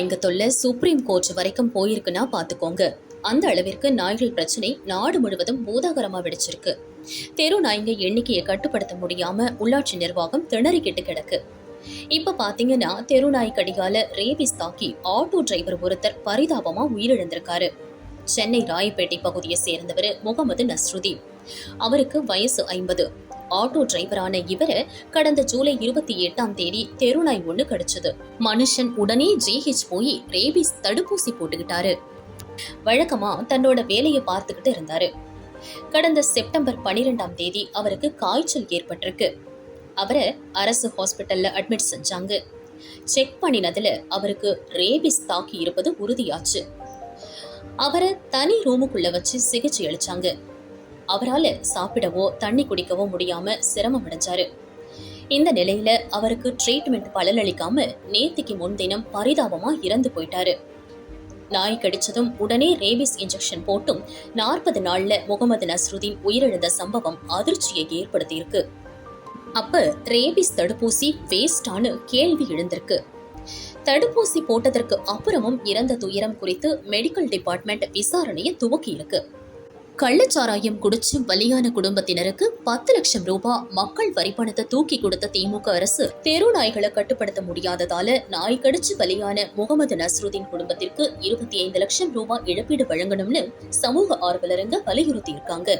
நாய்ங்க தொல்லை supreme court வரைக்கும் போயிருக்குன்னா பாத்துக்கோங்க. அந்த அளவிற்கு நாய்கள் பிரச்சனை நாடு முழுவதும் பூதாகரமா வெடிச்சிருக்கு. தெரு நாய்ங்க எண்ணிக்கையை கட்டுப்படுத்த முடியாம உள்ளாட்சி நிர்வாகம் திணறிக்கிட்டு கிடக்கு. இப்ப பாத்தீங்கன்னா தெரு நாய் கடிகால ரேபிஸ் தாக்கி ஆட்டோ டிரைவர் ஒருத்தர் பரிதாபமா உயிரிழந்திருக்காரு. சென்னை ராயப்பேட்டை பகுதியை சேர்ந்தவர் முகமது நஸ்ருதீன். அவருக்கு வயசு 50. ஆட்டோ டிரைவரான இவரை கடந்த ஜூலை 28ஆம் தேதி தெருநாய் ஒண்ணு கடிச்சது. மனுஷன் உடனே ஜிஹெச் போய் ரேபிஸ் தடுப்பூசி போட்டுக்கிட்டாரு. வழக்கமா தன்னோட வேலையை பார்த்துக்கிட்டு இருந்தாரு. கடந்த செப்டம்பர் 12ஆம் தேதி அவருக்கு காய்ச்சல் ஏற்பட்டிருக்கு. அவரை அரசு ஹாஸ்பிட்டல்ல அட்மிட் செஞ்சாங்க. செக் பண்ணினதுல அவருக்கு ரேபிஸ் தாக்கி இருப்பது உறுதியாச்சு. அவரை தனி ரூமுக்குள்ள வச்சு சிகிச்சை அளிச்சாங்க. அவரால சாப்பிடவோ தண்ணி குடிக்கவோ முடியாம சிரமம் அடைஞ்சாரு. இந்த நிலையில அவருக்கு ட்ரீட்மெண்ட் பலனளிக்காம நேத்திக்கு முன்தினம் பரிதாபமா இறந்து போயிட்டாரு. நாய் கடிச்சதும் உடனே ரேபிஸ் இன்ஜெக்ஷன் போட்டும் 40 நாள்ல முகமது நஸ்ருதீன் உயிரிழந்த சம்பவம் அதிர்ச்சியை ஏற்படுத்தியிருக்கு. அப்ப ரேபிஸ் தடுப்பூசி வேஸ்டான்னு கேள்வி எழுந்திருக்கு. தடுப்பூசி போட்டதற்கு அப்புறமும் இறந்த துயரம் குறித்து மெடிக்கல் டிபார்ட்மெண்ட் விசாரணையை துவக்கி இருக்கு. கள்ளச்சாராயம் குடிச்சு பலியான குடும்பத்தினருக்கு 10 லட்சம் ரூபாய் மக்கள் வரிப்பணத்தை தூக்கி கொடுத்த திமுக அரசு தெரு நாய்களை கட்டுப்படுத்த முடியாததால நாய் கடிச்சு பலியான முகமது நஸ்ருதீன் குடும்பத்திற்கு 25 லட்சம் ரூபாய் இழப்பீடு வழங்கணும்னு சமூக ஆர்வலருங்க வலியுறுத்தி இருக்காங்க.